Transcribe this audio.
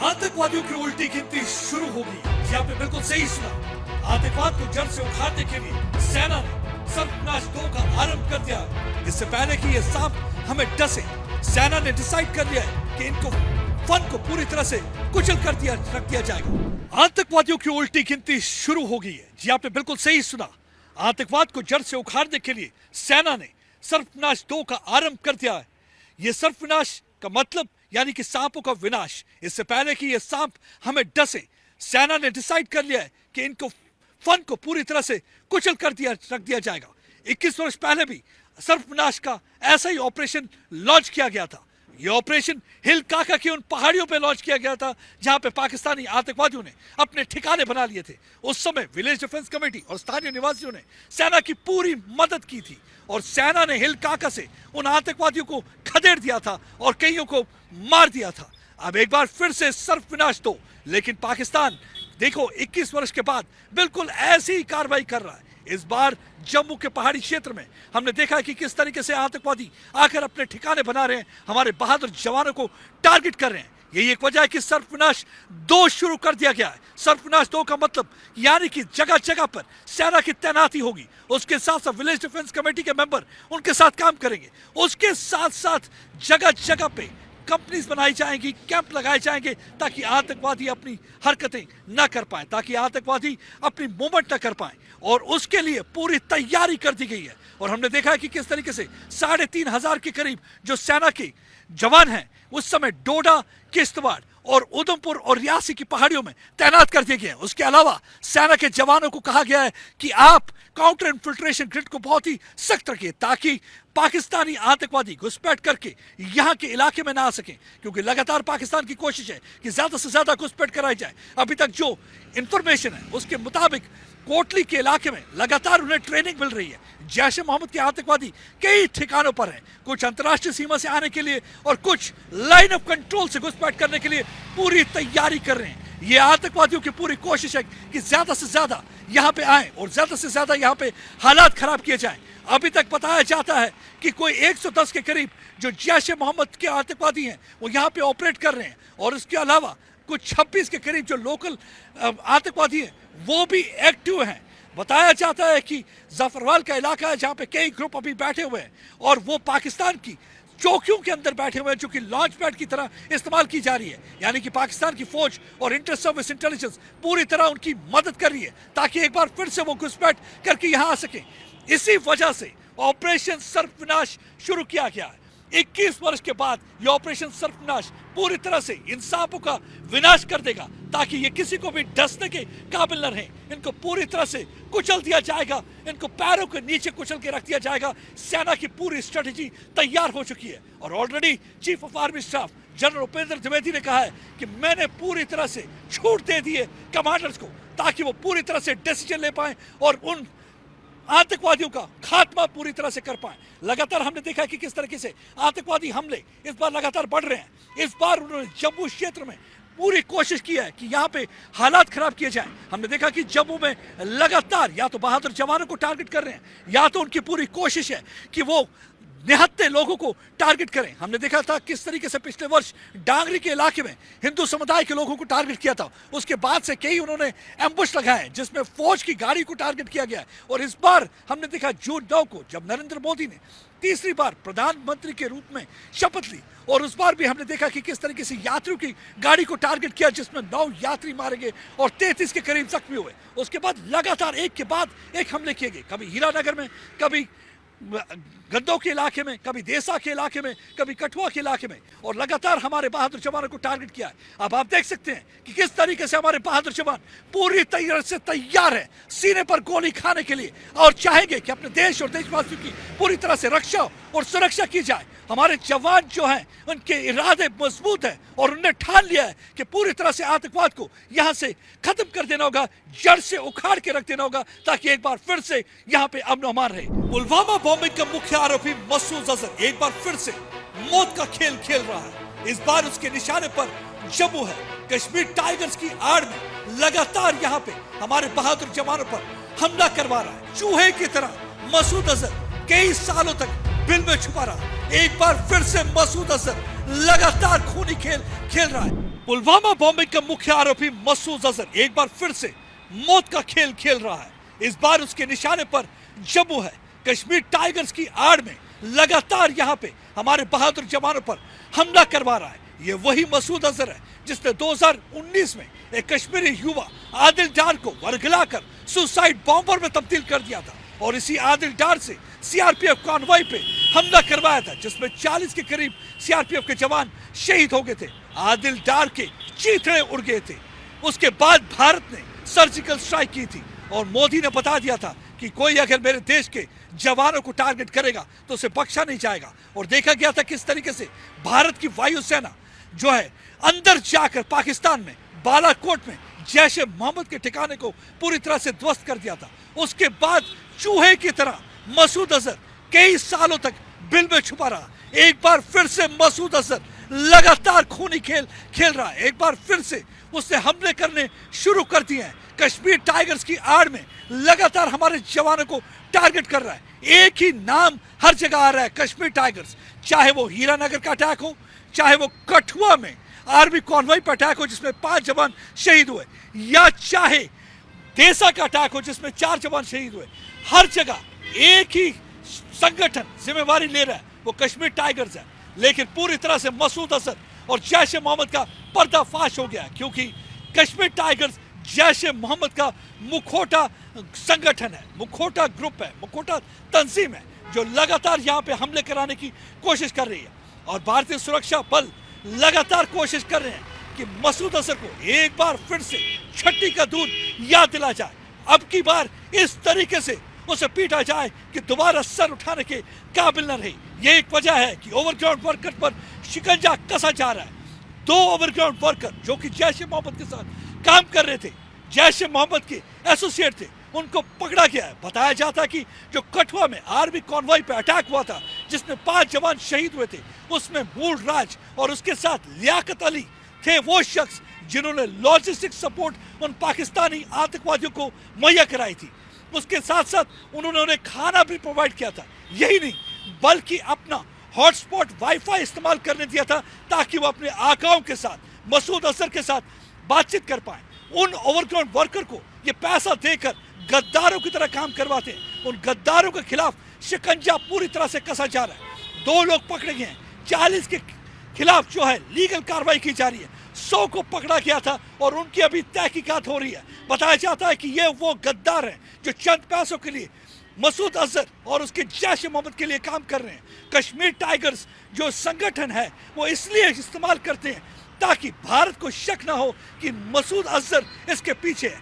आतंकवादियों की उल्टी गिनती शुरू होगी। जी आपने बिल्कुल सही सुना। आतंकवाद को जड़ से उखाड़ने के लिए सेना ने सर्वनाश 2 का आरंभ कर दिया है। इससे पहले कि ये सांप हमें डसे, सेना ने डिसाइड कर लिया है कि इनको फन को पूरी तरह से कुचल कर रख दिया जाएगा। आतंकवादियों की उल्टी गिनती शुरू हो गई है। जी आपने बिल्कुल सही सुना। आतंकवाद को जड़ से उखाड़ने के लिए सेना ने सर्वनाश 2 का आरंभ कर दिया है। ये सर्वनाश का मतलब यानी कि सांपों का विनाश। इससे पहले कि ये सांप हमें डसे, सेना ने डिसाइड कर लिया है कि इनको फन को पूरी तरह से कुचल कर रख दिया जाएगा। 21 वर्ष पहले भी सर्वनाश का ऐसा ही ऑपरेशन लॉन्च किया गया था। यह ऑपरेशन हिल काका की उन पहाड़ियों पर लॉन्च किया गया था जहां पे पाकिस्तानी आतंकवादियों ने अपने ठिकाने बना लिए थे। उस समय विलेज डिफेंस कमेटी और स्थानीय निवासियों ने सेना की पूरी मदद की थी और सेना ने हिल काका से उन आतंकवादियों को खदेड़ दिया था और कईयों को मार दिया था। अब एक बार फिर से सर्वनाश 2, लेकिन पाकिस्तान देखो 21 वर्ष के बाद बिल्कुल ऐसी ही कार्रवाई कर रहा है। इस बार जम्मू के पहाड़ी क्षेत्र में हमने देखा कि किस तरीके से आतंकवादी आकर अपने ठिकाने बना रहे हैं, हमारे बहादुर जवानों को टारगेट कर रहे हैं। यही एक वजह है कि सर्वनाश 2 शुरू कर दिया गया है। सर्वनाश 2 का मतलब यानी कि जगह जगह पर सेना की तैनाती होगी। उसके साथ साथ विलेज डिफेंस कमेटी के मेंबर उनके साथ काम करेंगे। उसके साथ साथ जगह जगह पे कंपनीज बनाई जाएंगी, कैंप लगाए जाएंगे ताकि आतंकवादी अपनी हरकतें न कर पाए, ताकि आतंकवादी अपनी मूवमेंट न कर पाए। और उसके लिए पूरी तैयारी कर दी गई है। और हमने देखा है कि किस तरीके से 3,500 के करीब जो सेना के जवान हैं उस समय डोडा, किश्तवाड़ और उधमपुर और रियासी की पहाड़ियों में तैनात कर दिए गए हैं। उसके अलावा सेना के जवानों को कहा गया है कि आप काउंटर इन्फिल्ट्रेशन ग्रिड को बहुत ही सख्त रखिए ताकि पाकिस्तानी आतंकवादी घुसपैठ करके यहाँ के इलाके में ना आ सके, क्योंकि लगातार पाकिस्तान की कोशिश है कि ज्यादा से ज्यादा घुसपैठ कराई जाए। अभी तक जो इंफॉर्मेशन है उसके मुताबिक कोटली के इलाके में लगातार उन्हें ट्रेनिंग मिल रही है। जैश ए मोहम्मद के आतंकवादी कई ठिकानों पर हैं, कुछ अंतर्राष्ट्रीय सीमा से आने के लिए और कुछ लाइन ऑफ कंट्रोल से घुसपैठ करने के लिए पूरी तैयारी कर रहे हैं। ये आतंकवादियों की पूरी कोशिश है कि ज्यादा से ज्यादा यहाँ पे आए और ज्यादा से ज्यादा यहाँ पे हालात खराब किए जाएं। अभी तक बताया जाता है कि कोई 110 के करीब जो जैश ए मोहम्मद के आतंकवादी हैं वो यहाँ पे ऑपरेट कर रहे हैं और इसके अलावा कुछ 26 के करीब जो लोकल आतंकवादी हैं वो भी एक्टिव हैं। बताया जाता है कि जफरवाल का इलाका है जहाँ पे कई ग्रुप अभी बैठे हुए हैं और वो पाकिस्तान की चौकियों के अंदर बैठे हुए हैं जो कि लॉन्च पैड की तरह इस्तेमाल की जा रही है। यानी कि पाकिस्तान की फौज और इंटर सर्विस इंटेलिजेंस पूरी तरह उनकी मदद कर रही है ताकि एक बार फिर से वो घुसपैठ करके यहाँ आ सके। इसी वजह से ऑपरेशन सर्वनाश शुरू किया गया है। 21 वर्ष के बाद ये ऑपरेशन सर्वनाश पूरी तरह से इन सांपों का विनाश कर देगा ताकि ये किसी को भी डसने के काबिल न रहे। इनको पूरी तरह से कुचल दिया जाएगा, इनको पैरों के नीचे कुचल के रख दिया जाएगा। सेना की पूरी स्ट्रेटेजी तैयार हो चुकी है और already chief of army staff general Upendra Dwivedi ने कहा है कि मैंने पूरी तरह से छूट दे दी है कमांडर्स को ताकि वो पूरी तरह से डिसीजन ले पाए और उन आतंकवादियों का खात्मा पूरी तरह से कर पाए। लगातार हमने देखा है कि किस तरीके से आतंकवादी हमले इस बार लगातार बढ़ रहे हैं। इस बार उन्होंने जम्मू क्षेत्र में पूरी कोशिश की है कि यहाँ पे हालात खराब किए जाएं। हमने देखा कि जम्मू में लगातार या तो बहादुर जवानों को टारगेट कर रहे हैं या तो उनकी पूरी कोशिश है कि वो निहत्थे लोगों को टारगेट करें। हमने देखा था किस तरीके से पिछले वर्ष डांगरी के इलाके में हिंदू समुदाय के लोगों को टारगेट किया था। उसके बाद से कई उन्होंने एम्बुश लगाए जिसमें फौज की गाड़ी को टारगेट किया गया है। और इस बार हमने देखा जून 9 को जब नरेंद्र मोदी ने तीसरी बार प्रधानमंत्री के रूप में शपथ ली और उस बार भी हमने देखा कि किस तरीके से यात्रियों की गाड़ी को टारगेट किया जिसमें 9 यात्री मारे गए और 33 के करीब जख्मी हुए। उसके बाद लगातार एक के बाद एक हमले किए गए, कभी हीरानगर में, कभी गद्दो के इलाके में, कभी देसा के इलाके में, कभी कठुआ के इलाके में और लगातार हमारे बहादुर जवानों को टारगेट किया है। अब आप देख सकते हैं कि किस तरीके से हमारे बहादुर जवान पूरी तरह से तैयार है सीने पर गोली खाने के लिए और चाहेंगे कि अपने देश और देशवासियों की पूरी तरह से रक्षा और सुरक्षा की जाए। हमारे जवान जो हैं उनके इरादे मजबूत हैं और उन्होंने ठान लिया है कि पूरी तरह से आतंकवाद को यहाँ से खत्म कर देना होगा, जड़ से उखाड़ के रख देना होगा ताकि एक बार फिर से यहाँ पे अमन अमान रहे। पुलवामा बॉम्बिंग का मुख्य आरोपी मसूद अजहर एक बार फिर से मौत का खेल खेल रहा है। इस बार उसके निशाने पर जम्मू है। कश्मीर टाइगर्स की आड़ में लगातार यहाँ पे हमारे बहादुर जवानों पर हमला करवा रहा है। चूहे की तरह मसूद अजहर कई सालों तक बिल में छुपा रहा। एक बार फिर से मसूद अजहर लगातार खूनी खेल खेल रहा है। पुलवामा बॉम्बिंग का मुख्य आरोपी मसूद अजहर एक बार फिर से मौत का खेल खेल रहा है। इस बार उसके निशाने पर जम्मू है। कश्मीर टाइगर्स की आड़ में लगातार यहाँ पे हमारे बहादुर जवानों पर हमला करवा रहा है। ये वही मसूद अजहर है जिसने 2019 में एक कश्मीरी युवा आदिल डार को वर्गलाकर सुसाइड बॉम्बर में तब्दील कर दिया था और इसी आदिल डार से सीआरपीएफ कॉन्वॉय पे हमला करवाया था, जिसमें 40 के करीब सीआरपीएफ के जवान शहीद हो गए थे। आदिल डार के चीथड़े उड़ गए थे। उसके बाद भारत ने सर्जिकल स्ट्राइक की थी और मोदी ने बता दिया था कि कोई अगर मेरे देश के जवानों को टारगेट करेगा तो उसे बख्शा नहीं जाएगा। और देखा गया था किस तरीके से भारत की वायुसेना जो है अंदर जाकर पाकिस्तान में बालाकोट में जैश ए मोहम्मद के ठिकाने को पूरी तरह से ध्वस्त कर दिया था। उसके बाद चूहे की तरह मसूद अजहर कई सालों तक बिल में छुपा रहा। एक बार फिर से मसूद अजहर लगातार खूनी खेल खेल रहा है। एक बार फिर से उसने हमले करने शुरू कर दिए हैं। कश्मीर टाइगर्स की आड़ में लगातार हमारे जवानों को टारगेट कर रहा है। एक ही नाम हर जगह आ रहा है, कश्मीर टाइगर्स। चाहे वो हीरानगर का अटैक हो, चाहे वो कठुआ में आर्मी कॉन्वॉय पर अटैक हो जिसमें 5 जवान शहीद हुए, या चाहे देसा का अटैक हो जिसमें 4 जवान शहीद हुए, हर जगह एक ही संगठन जिम्मेवारी ले रहा है, वो कश्मीर टाइगर्स है। लेकिन पूरी तरह से मसूद अजहर और जैश ए मोहम्मद का पर्दाफाश हो गया, क्योंकि कश्मीर टाइगर्स जैश ए मोहम्मद का मुखौटा संगठन है, मुखौटा ग्रुप है, मुखौटा तंजीम है जो लगातार यहाँ पे हमले कराने की कोशिश कर रही है। और भारतीय सुरक्षा बल लगातार कोशिश कर रहे हैं कि मसूद अजहर को एक बार फिर से छठी का दूध याद दिला जाए। अब की बार इस तरीके से उसे पीटा जाए कि दोबारा सर उठाने के काबिल न रहे। ये एक वजह है कि ओवरग्राउंड वर्कर पर शिकंजा कसा जा रहा है। 2 ओवरग्राउंड वर्कर जो कि जैश ए मोहम्मद के साथ काम कर रहे थे, जैश ए मोहम्मद के एसोसिएट थे, उनको पकड़ा गया है। बताया जाता है कि जो कठुआ में आर्मी कॉन्वॉय पे अटैक हुआ था जिसमें 5 जवान शहीद हुए थे, उसमें मूल राज और उसके साथ लियाकत अली थे वो शख्स जिन्होंने लॉजिस्टिक सपोर्ट उन पाकिस्तानी आतंकवादियों को मुहैया कराई थी। उसके साथ साथ उन्होंने उन्हें खाना भी प्रोवाइड किया था। यही नहीं बल्कि अपना हॉटस्पॉट वाईफाई इस्तेमाल करने दिया था ताकि वो अपने आकाओं के साथ, मसूद अजहर के साथ बातचीत कर पाए। उन ओवरग्राउंड वर्कर को ये पैसा देकर गद्दारों की तरह काम करवाते हैं। उन गद्दारों के खिलाफ शिकंजा पूरी तरह से कसा जा रहा है। 2 लोग पकड़े गए हैं, 40 के खिलाफ जो है लीगल कार्रवाई की जा रही है। 100 को पकड़ा गया था और उनकी अभी तहकीकात हो रही है। बताया जाता है कि ये वो गद्दार हैं जो चंद पैसों के लिए मसूद अजहर और उसके जैश ए मोहम्मद के लिए काम कर रहे हैं। कश्मीर टाइगर्स जो संगठन है वो इसलिए इस्तेमाल करते हैं ताकि भारत को शक ना हो कि मसूद अजहर इसके पीछे है।